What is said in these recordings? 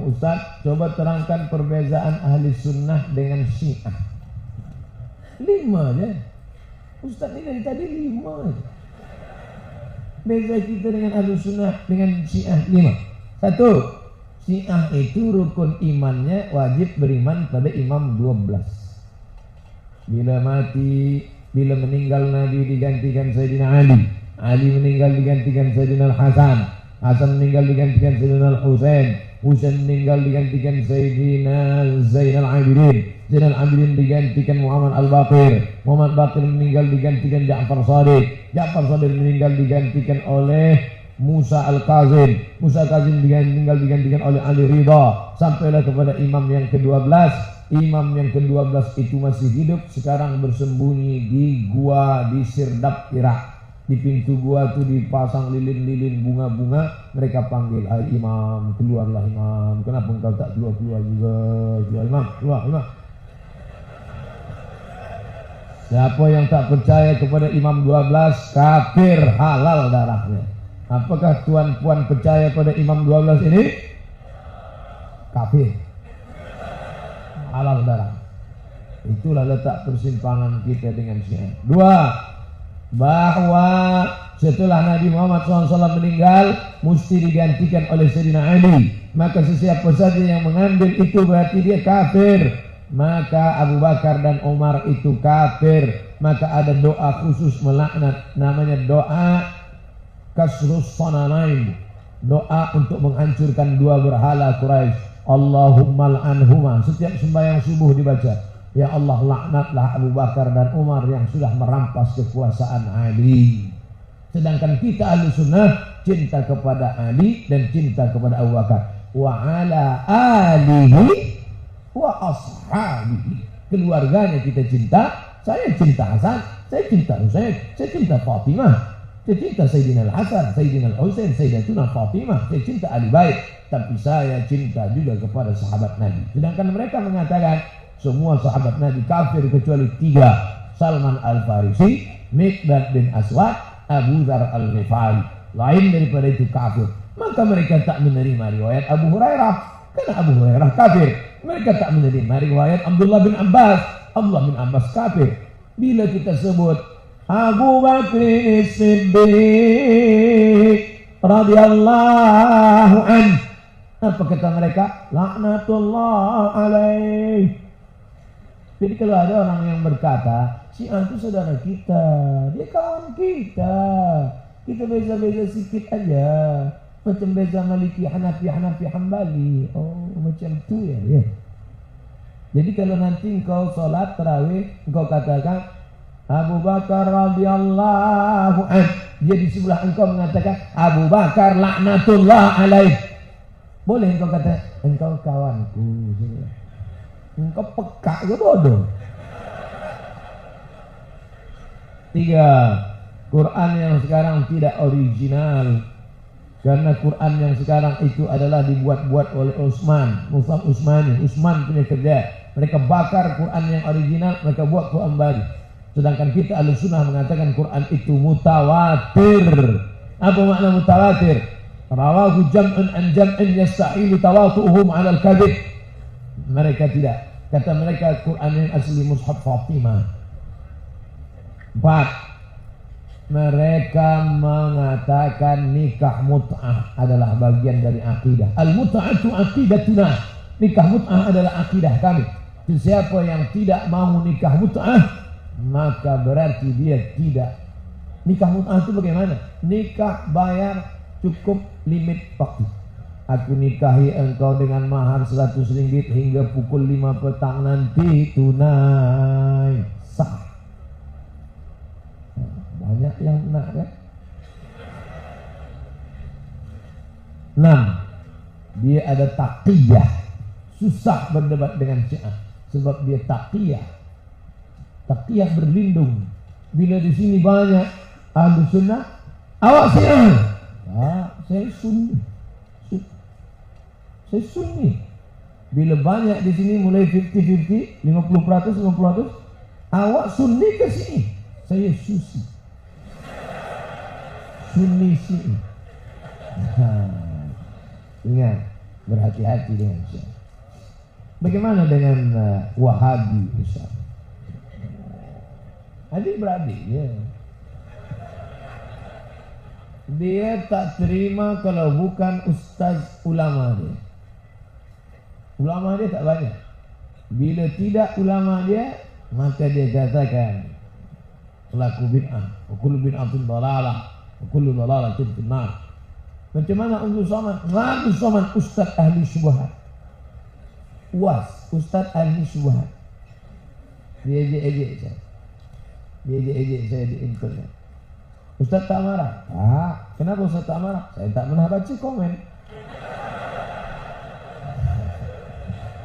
Ustaz, coba terangkan perbezaan ahli sunnah dengan syiah. 5 aja. Ustaz ini dari tadi 5 aja. Beza kita dengan ahli sunnah dengan syiah 5. 1, syiah itu rukun imannya wajib beriman pada imam 12. Bila meninggal Nabi digantikan Sayyidina Ali, Ali meninggal digantikan Sayyidina Hasan, Hasan meninggal digantikan Sayyidina Husain, Husain meninggal digantikan Sayyidina Zainal Abidin, Zainal Abidin digantikan Muhammad Al-Baqir, Muhammad Baqir meninggal digantikan Ja'far Shadiq, Ja'far Shadiq meninggal digantikan oleh Musa Al-Kazim, Musa Al-Kazim meninggal digantikan oleh Ali Ridha, sampailah kepada imam yang ke-12. Imam yang ke-12 itu masih hidup, sekarang bersembunyi di gua di Sirdap, Irak. Di pintu gua tuh dipasang lilin-lilin bunga-bunga. Mereka panggil, "Hai imam, keluarlah imam. Kenapa engkau tak keluar juga? Keluar imam, keluar." Siapa yang tak percaya kepada imam 12, kafir, halal darahnya. Apakah tuan-puan percaya pada imam 12 ini? Kafir, halal darah. Itulah letak persimpangan kita dengan Syiah. 2, bahwa setelah Nabi Muhammad SAW meninggal mesti digantikan oleh Sayyidina Ali. Maka sesiapa saja yang mengambil itu berarti dia kafir. Maka Abu Bakar dan Umar itu kafir. Maka ada doa khusus melaknat, namanya doa kasrus sanamain, doa untuk menghancurkan 2 berhala Quraisy. Allahumma al'anhuma. Setiap sembahyang subuh dibaca, ya Allah, laknatlah Abu Bakar dan Umar yang sudah merampas kekuasaan Ali. Sedangkan kita ahli sunnah cinta kepada Ali dan cinta kepada Abu Bakar. Wa ala alihi wa ashabihi. Keluarganya kita cinta. Saya cinta Hasan, saya cinta Husain, saya cinta Fatimah, saya cinta Sayyidina Al-Hasan, Sayyidina Al-Husain, Sayyidatuna Fatimah, saya cinta Ali Bait. Tapi saya cinta juga kepada sahabat Nabi. Sedangkan mereka mengatakan semua sahabat Nabi kafir kecuali 3. Salman Al-Farisi, Miqdad bin Aswad, Abu Dzar Al-Ghifari. Lain daripada itu kafir. Maka mereka tak menerima riwayat Abu Hurairah, karena Abu Hurairah kafir. Mereka tak menerima riwayat Abdullah bin Abbas. Abdullah bin Abbas kafir. Bila kita sebut Abu Bakr Siddiq radhiyallahu anhu, apa kata mereka? Laknatullah alaih. Jadi kalau ada orang yang berkata Syiah itu saudara kita, dia kawan kita beza-beza sedikit aja, macam beza Maliki, Hanafi, Hambali. Oh, macam itu ya. Jadi kalau nanti engkau sholat tarawih, engkau katakan Abu Bakar radhiyallahu anhu, dia di sebelah engkau mengatakan Abu Bakar laknatullah alaih. Boleh engkau kata engkau kawanku. Engkau peka ke bodoh. 3, Quran yang sekarang tidak original. Karena Quran yang sekarang itu adalah dibuat-buat oleh Utsman, Mus'ab Utsmani. Utsman punya kerja. Mereka bakar Quran yang original, mereka buat Quran baru. Sedangkan kita Ahlussunnah mengatakan Quran itu mutawatir. Apa makna mutawatir? Rawahu jam'un an jam'in yastahilu tawatu'uhum 'alal kadhib. Mereka tidak. Kata mereka Quran yang asli Mushaf Fatimah. 4, mereka mengatakan nikah mut'ah adalah bagian dari akidah. Al-mut'atu aqidatuna. Nikah mut'ah adalah akidah kami. Siapa yang tidak mau nikah mut'ah, maka berarti dia tidak. Nikah mut'ah itu bagaimana? Nikah bayar cukup limit waktu. Aku nikahi engkau dengan mahar 100 ringgit hingga pukul 5 petang nanti, tunai, sah. Banyak yang nak kan? 6, dia ada taqiyah. Susah berdebat dengan Syiah sebab dia taqiyah. Taqiyah berlindung. Bila di sini banyak ahlu sunnah, awak Syiah. Saya Sunni. Saya Sunni. Bila banyak di sini mulai 50-50, 50%, 50%, awak Sunni ke sini. Saya Susi. Sunni Syi'i. Ingat, Berhati-hati dengan Syiah. Bagaimana dengan Wahabi Ustaz? Adik-beradik ya. Dia tak terima kalau bukan ustaz ulama dia. Ulama dia tak banyak. Bila tidak ulama dia, maka dia katakan pelaku bid'ah. Wa kullu bid'atin dhalalah, wa kullu dhalalatin finnar. Macam mana Abdul Somad? Abdul Somad ustaz ahli syubhat. UAS, ustaz ahli syubhat. Dia ejek-ejek saya. Dia ejek-ejek saya di internet. Ustaz tak marah? Kenapa Ustaz tak marah? Saya tak pernah baca komen.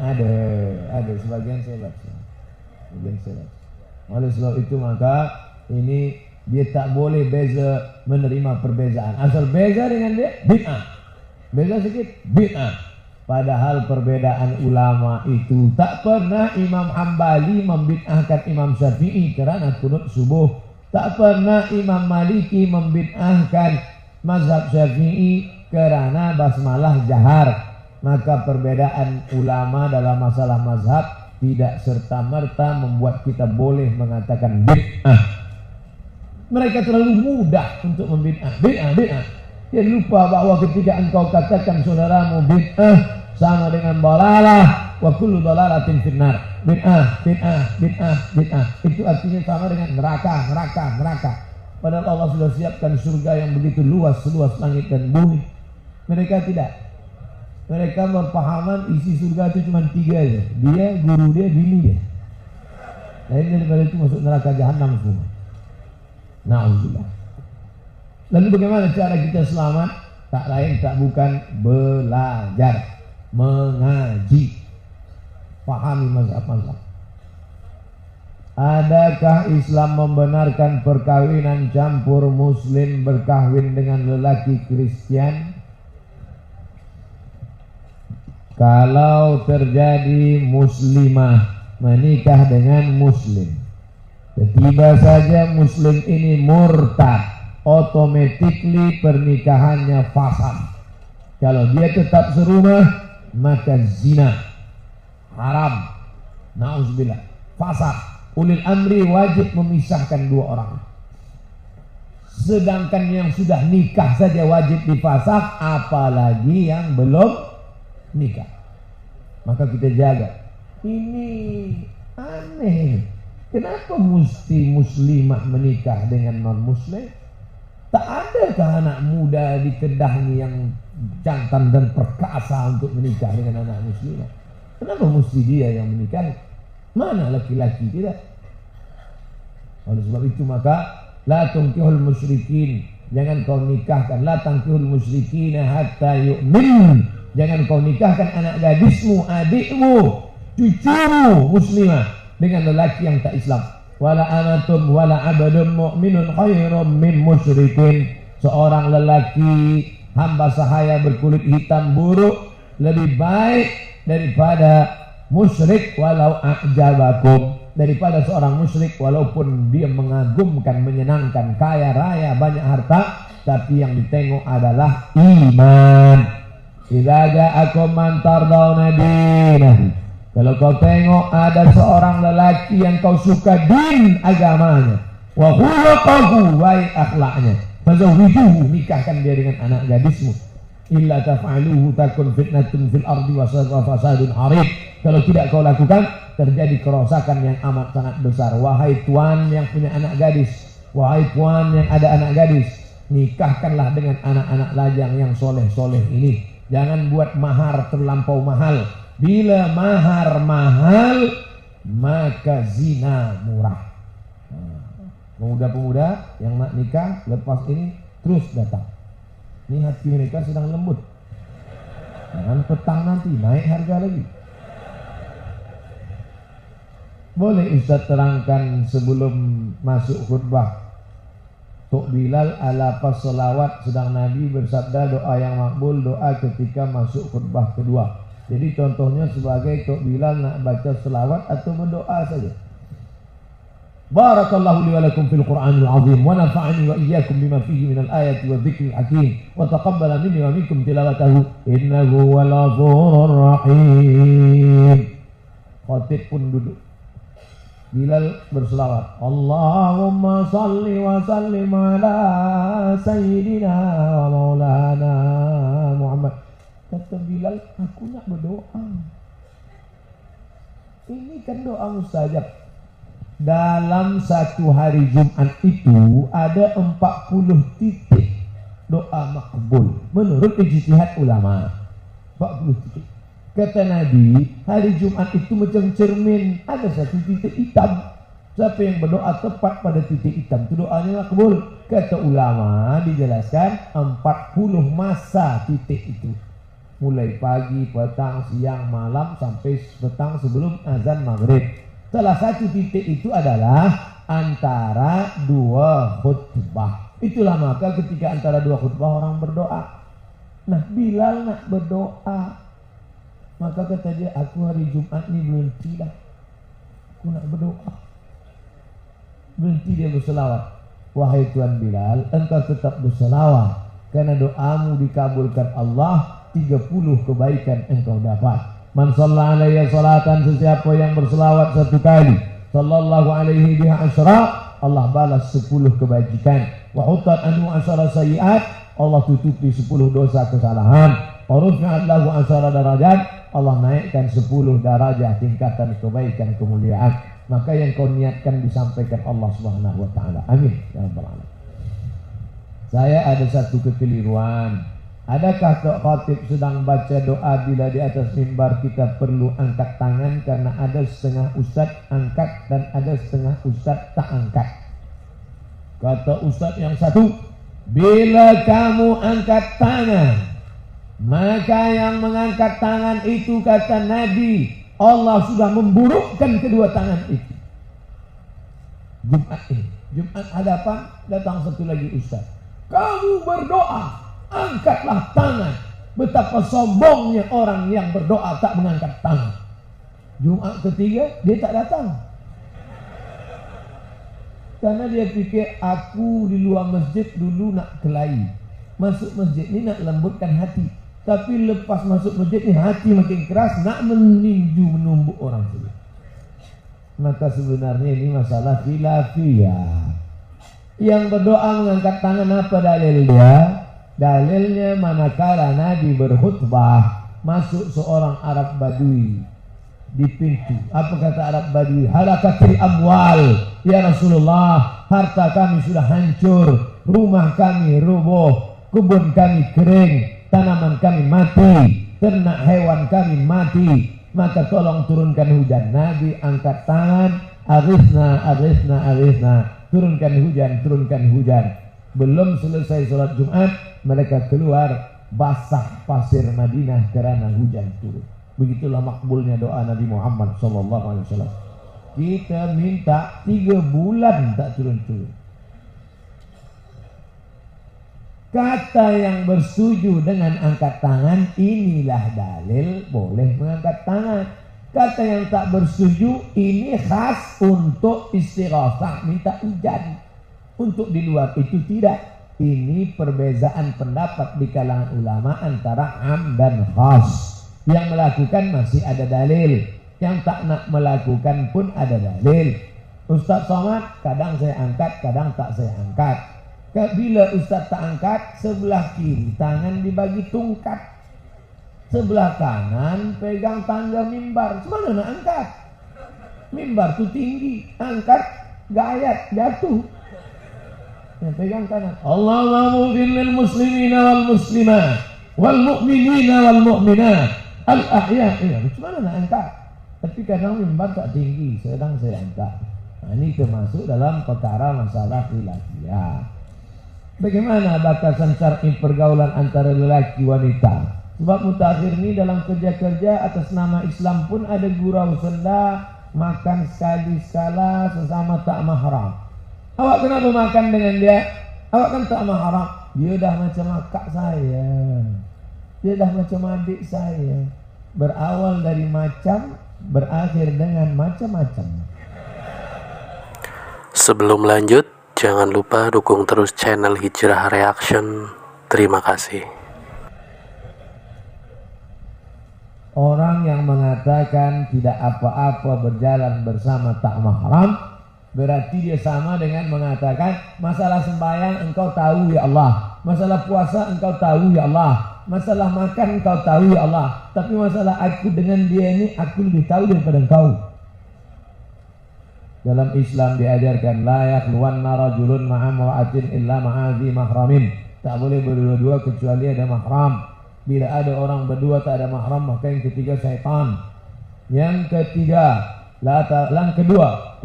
Ada sebagian saya baca. Oleh sebab itu maka ini dia tak boleh beza menerima perbezaan. Asal beza dengan dia bid'ah. Beza sikit bid'ah. Padahal perbedaan ulama itu tak pernah Imam Hambali membid'ahkan Imam Syafi'i kerana kunut subuh. Tak pernah Imam Maliki membid'ahkan mazhab Syafi'i kerana basmalah jahar. Maka perbedaan ulama dalam masalah mazhab tidak serta-merta membuat kita boleh mengatakan bid'ah. Mereka terlalu mudah untuk membid'ah. Bid'ah. Dia lupa bahawa ketika engkau katakan saudaramu bid'ah sama dengan dalalah, wa kullu dalalatin finnar. Bid'ah. Itu artinya sama dengan neraka. Padahal Allah sudah siapkan surga yang begitu luas, seluas langit dan bumi. Mereka tidak. Mereka berpahaman isi surga itu cuma 3 aja. Dia, guru dia, bini dia. Lain daripada itu masuk neraka jahanam semua. Na'udzubillah. Lalu bagaimana cara kita selamat? Tak lain tak bukan belajar, mengaji, pahami mazhab-mazhab. Adakah Islam membenarkan perkawinan campur Muslim berkahwin dengan lelaki Kristian? Kalau terjadi muslimah menikah dengan muslim, tiba saja muslim ini murtad, automatically pernikahannya fasad. Kalau dia tetap serumah, maka zina, haram, na'udzubillah, fasad. Ulil amri wajib memisahkan 2 orang. Sedangkan yang sudah nikah saja wajib difasakh, apalagi yang belum nikah. Maka kita jaga. Ini aneh. Kenapa mesti muslimah menikah dengan non-muslim? Tak adakah anak muda di Kedah ini yang jantan dan perkasa untuk menikah dengan anak muslimah? Kenapa mesti dia yang menikah? Mana laki-laki tidak? Oleh sebab itu maka la tunkihul musyrikin, jangan kau nikahkan, la tankihul musyrikin hatta yu'min. Jangan kau nikahkan anak gadismu, adikmu, cucumu muslimah dengan lelaki yang tak Islam. Wala amatum wala abadun mu'minun khairum min musyrikin. Seorang lelaki hamba sahaya berkulit hitam buruk lebih baik daripada musyrik walau a'jabakum, daripada seorang musyrik walaupun dia mengagumkan, menyenangkan, kaya raya, banyak harta, tapi yang ditengok adalah iman. Idza ja'akum man tardawna dinah. Kalau kau tengok ada seorang lelaki yang kau suka din agamanya, wa khuluquhu, baik akhlaknya, fazawwijuhu, nikahkan dia dengan anak gadismu. Illa taf'aluhu takun fitnatun fil ardi wa fasadun 'arid. Kalau tidak kau lakukan, terjadi kerosakan yang amat sangat besar. Wahai tuan yang punya anak gadis, wahai puan yang ada anak gadis, nikahkanlah dengan anak-anak lajang yang soleh-soleh ini. Jangan buat mahar terlampau mahal. Bila mahar mahal, maka zina murah. Pemuda-pemuda yang nak nikah lepas ini terus datang. Ini hati mereka sedang lembut. Jangan petang nanti naik harga lagi. Boleh Ustaz terangkan sebelum masuk khutbah? Tok Bilal ala pas selawat, sedang Nabi bersabda doa yang makbul, doa ketika masuk khutbah kedua. Jadi contohnya sebagai Tok Bilal nak baca selawat atau berdoa saja. Barakallahu li wa lakum fil Qur'anil azim wa nafa'ani wa iyyakum bima fihi minal ayati wa dzikril hakim wa taqabbala minni wa minkum tilawatahu innahu wal ghafurur rahim. Khatib pun duduk. Bilal berselawat, Allahumma salli wa sallim ala sayyidina wa maulana Muhammad. Kata Bilal, aku nak berdoa. Ini kan doa mustajab. Dalam satu hari Jumat itu ada 40 titik doa makbul menurut ijtihad ulama. 40 titik. Kata Nabi, hari Jumat itu macam cermin, ada satu titik hitam. Siapa yang berdoa tepat pada titik hitam itu doanya makbul. Kata ulama dijelaskan 40 masa titik itu. Mulai pagi, petang, siang, malam sampai petang sebelum azan maghrib. Salah satu titik itu adalah antara dua khutbah. Itulah maka ketika antara dua khutbah orang berdoa. Nah, Bilal nak berdoa. Maka kata dia, aku hari Jumat ni berhenti dah. Aku nak berdoa. Berhenti dia berselawat. Wahai Tuan Bilal, engkau tetap berselawat. Karena doamu dikabulkan Allah, 30 kebaikan engkau dapat. Man shalla alayya salatan, sesiapa yang berselawat satu kali, sallallahu alaihi biha asyra, Allah balas 10 kebajikan. Wa hutat anhu asyara sayiat, Allah tutupi 10 dosa kesalahan. Wa rufi'at lahu asyara darajat, Allah naikkan 10 darajah tingkatan kebaikan kemuliaan. Maka yang kau niatkan disampaikan Allah Subhanahu wa taala. Amin ya rabbal alamin. Saya ada satu kekeliruan. Adakah khatib sedang baca doa bila di atas mimbar kita perlu angkat tangan karena ada setengah ustaz angkat dan ada setengah ustaz tak angkat? Kata ustaz yang satu, bila kamu angkat tangan, maka yang mengangkat tangan itu kata Nabi, Allah sudah memburukkan kedua tangan itu. Jumat ini, Jumat hadapan datang satu lagi ustaz. Kamu berdoa, angkatlah tangan. Betapa sombongnya orang yang berdoa tak mengangkat tangan. Jumat ketiga dia tak datang. Karena dia fikir aku di luar masjid dulu nak kelahi. Masuk masjid ni nak lembutkan hati. Tapi lepas masuk masjid ni hati makin keras, nak meninju menumbuk orang saja. Maka sebenarnya ini masalah khilafiyah. Yang berdoa mengangkat tangan apa dalil dia? Dalilnya manakala Nabi berkhutbah, masuk seorang Arab Badui di pintu. Apa kata Arab Badui? Halakatil amwal, ya Rasulullah, harta kami sudah hancur, rumah kami rubuh, kebun kami kering, tanaman kami mati, ternak hewan kami mati, maka tolong turunkan hujan. Nabi angkat tangan, arisna, arisna, arisna, turunkan hujan, turunkan hujan. Belum selesai sholat Jumat, mereka keluar basah pasir Madinah karena hujan turun. Begitulah makbulnya doa Nabi Muhammad SAW. Kita minta 3 bulan tak turun-turun. Kata yang bersetuju dengan angkat tangan, inilah dalil boleh mengangkat tangan. Kata yang tak bersetuju, ini khas untuk istighosah, minta hujan. Untuk di luar itu tidak. Ini perbezaan pendapat di kalangan ulama antara am dan khas. Yang melakukan masih ada dalil, yang tak nak melakukan pun ada dalil. Ustaz Somad kadang saya angkat, kadang tak saya angkat. Bila Ustaz tak angkat, sebelah kiri tangan dibagi tungkat, sebelah kanan pegang tangga mimbar. Semana nak angkat? Mimbar tu tinggi, angkat gayat jatuh. Ya, pegang kanan. Allahumma ighfir lil muslimina wal muslimat wal mu'minina wal mu'minat al ahya. Ya, mana nak angkat? Tapi kadang mimbar tak tinggi, sedang saya angkat. Nah, ini termasuk dalam perkara masalah khilafiyah. Bagaimana batasan syar'i pergaulan antara lelaki wanita? Sebab mutakhir ini dalam kerja-kerja atas nama Islam pun ada gurau senda, makan sekali sekala sesama tak mahram. Awak kenapa makan dengan dia? Awak kan tak mahram. Dia dah macam akak saya, dia dah macam adik saya. Berawal dari macam, berakhir dengan macam-macam. Sebelum lanjut, jangan lupa dukung terus channel Hijrah Reaction. Terima kasih. Orang yang mengatakan tidak apa-apa berjalan bersama tak mahram, berarti dia sama dengan mengatakan masalah sembahyang engkau tahu ya Allah, masalah puasa engkau tahu ya Allah, masalah makan engkau tahu ya Allah, tapi masalah aku dengan dia ini aku lebih tahu daripada engkau. Dalam Islam diajarkan la yakhluwanna rajulun ma'a imra'atin illa ma'a dzi mahramin. Tak boleh berdua-dua kecuali ada mahram. Bila ada orang berdua tak ada mahram, maka yang ketiga syaitan. Yang kedua,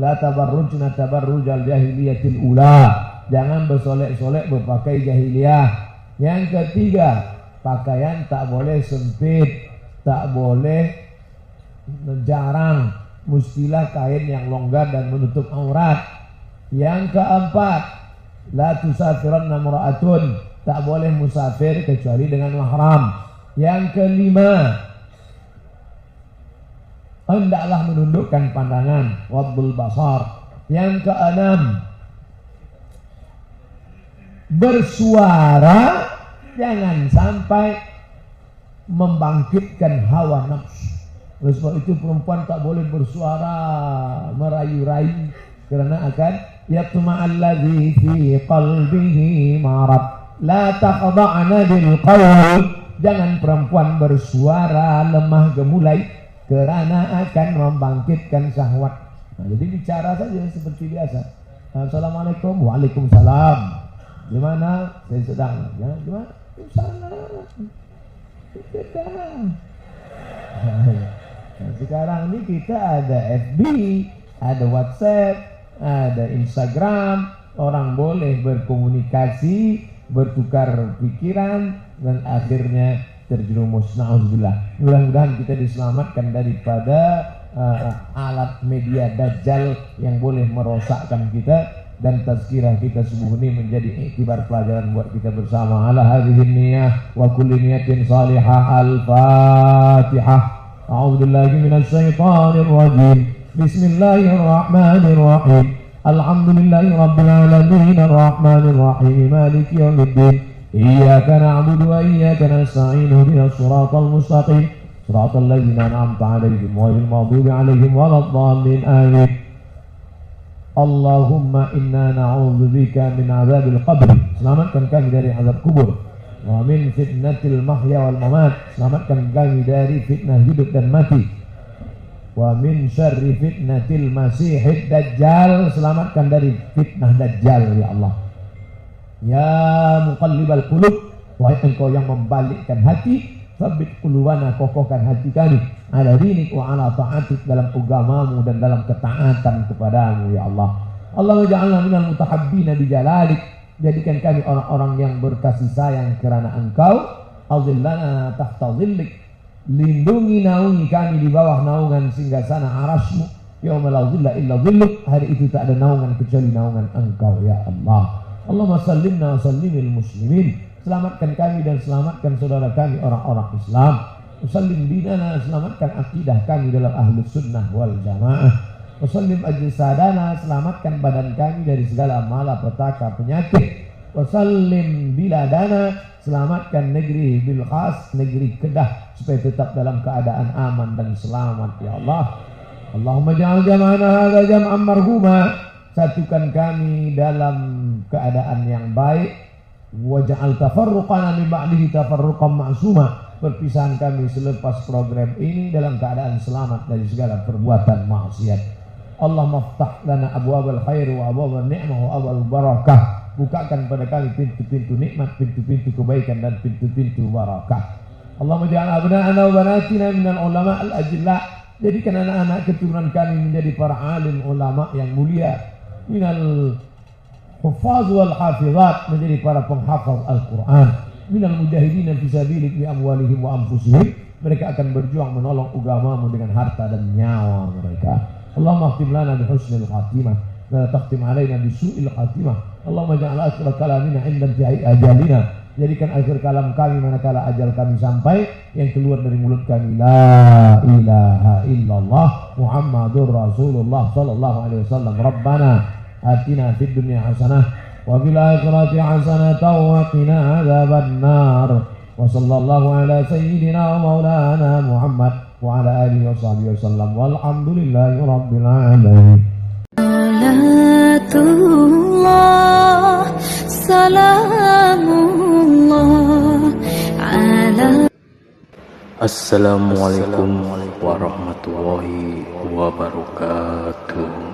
la tabarrujna tabarrujal jahiliyatil ula. Jangan bersolek-solek berpakai jahiliyah. Yang ketiga, pakaian tak boleh sempit, tak boleh jarang, mestilah kain yang longgar dan menutup aurat. Yang keempat, la tusafiranna imra'atun, tak boleh musafir kecuali dengan mahram. Yang kelima, hendaklah menundukkan pandangan, waddul basar. Yang keenam, bersuara jangan sampai membangkitkan hawa nafsu. Oleh sebab itu perempuan tak boleh bersuara merayu-rayu, kerana akan yatma'alladzi fi qalbihi marad. La taqda'na bil qawl. Jangan perempuan bersuara lemah gemulai, kerana akan membangkitkan syahwat. Nah, jadi bicara saja seperti biasa. Assalamualaikum, waalaikumsalam. Gimana? Saya sedang. Ya, gimana? Salah. Nah, sekarang ini kita ada FB, ada WhatsApp, ada Instagram. Orang boleh berkomunikasi, bertukar pikiran, dan akhirnya terjerumus. Na'udzubillah. Mudah-mudahan kita diselamatkan daripada alat media dajjal yang boleh merosakkan kita, dan tazkirah kita subuh ini menjadi iktibar pelajaran buat kita bersama. Ala hadhihi niyah wa kulli niyatin salihah. Al-Fatihah. A'udzubillahi minasyaitonir rajim. Bismillahirrahmanirrahim. Alhamdulillahi rabbil alamin arrahmanir rahim maliki yaumiddin. Iyyaka na'budu wa iyyaka nasta'in ihdinas siratal mustaqim siratal ladzina an'amta 'alaihim ghairil maghdubi 'alaihim waladdallin. Amin. Allahumma inna na'udzubika min 'adzabil qabr. Selamatkan kami dari azab kubur. Wa min fitnatil mahya wal mamat. Selamatkan kami dari fitnah hidup dan mati. Wa min syarri fitnatil masihid dajjal. Selamatkan dari fitnah dajjal ya Allah. Ya muqallibal qulub, wahai engkau yang membalikkan hati, tsabbit qulubana, kokohkan hati kami, ala dinik wa ala ta'atik, dalam agamamu dan dalam ketaatan kepadamu ya Allah. Allahumma ja'alna minal mutahabbina bijalalik. Jadikan kami orang-orang yang berkasih sayang kerana engkau. Azillana tahta zillik. Lindungi naungi kami di bawah naungan singgasana arasmu. Yauma la zilla illa zilluk. Hari itu tak ada naungan kecuali naungan engkau ya Allah. Allahumma sallimna wa sallimil muslimin. Selamatkan kami dan selamatkan saudara kami orang-orang Islam. Usallim dinana, selamatkan akidah kami dalam ahlus sunnah wal jamaah. Usallim ajsadana, selamatkan badan kami dari segala malapetaka penyakit. Usallim biladana, selamatkan negeri bil khas, negeri Kedah, supaya tetap dalam keadaan aman dan selamat ya Allah. Allahumma ja'al jama'ana hadza jam'an marhuma. Satukan kami dalam keadaan yang baik. Waj'al tafarruqana min ba'dihi tafarruqan ma'suma. Perpisahan kami selepas program ini dalam keadaan selamat dari segala perbuatan maksiat. Allahumma ftah lana abwabal khair wa abwabal ni'mah wa abwabal barakah. Bukakan pada kami pintu-pintu nikmat, pintu-pintu kebaikan dan pintu-pintu barakah. Allahumma ja'al abna'ana wa banatina minal ulama al-ajilla. Jadikan anak-anak keturunan kami menjadi para alim ulama yang mulia. Minal huffaz wal hafizat, menjadi para penghafaz Al-Quran. Minal mujahidin fi sabilik bi amwalihim wa anfusihim. Mereka akan berjuang menolong agamamu dengan harta dan nyawa mereka. Allahumma khtim lana bi husnil khatimah, la takhtim alaina bi su'il khatimah. Allahumma ja'al akhir kalamina 'inda intihai ajalina. Jadikan akhir kalam kami manakala ajal kami sampai, yang keluar dari mulut kami la ilaha illallah Muhammadur Rasulullah sallallahu alaihi wasallam. Rabbana atina fid dunya hasanah wa fil akhirati hasanatan wa qina adzabannar. Wa sallallahu ala sayyidina wa maulana Muhammad wa ala alihi wa sahbihi wasallam walhamdulillahi rabbil alamin. Salamullah ala. Assalamualaikum warahmatullahi wabarakatuh.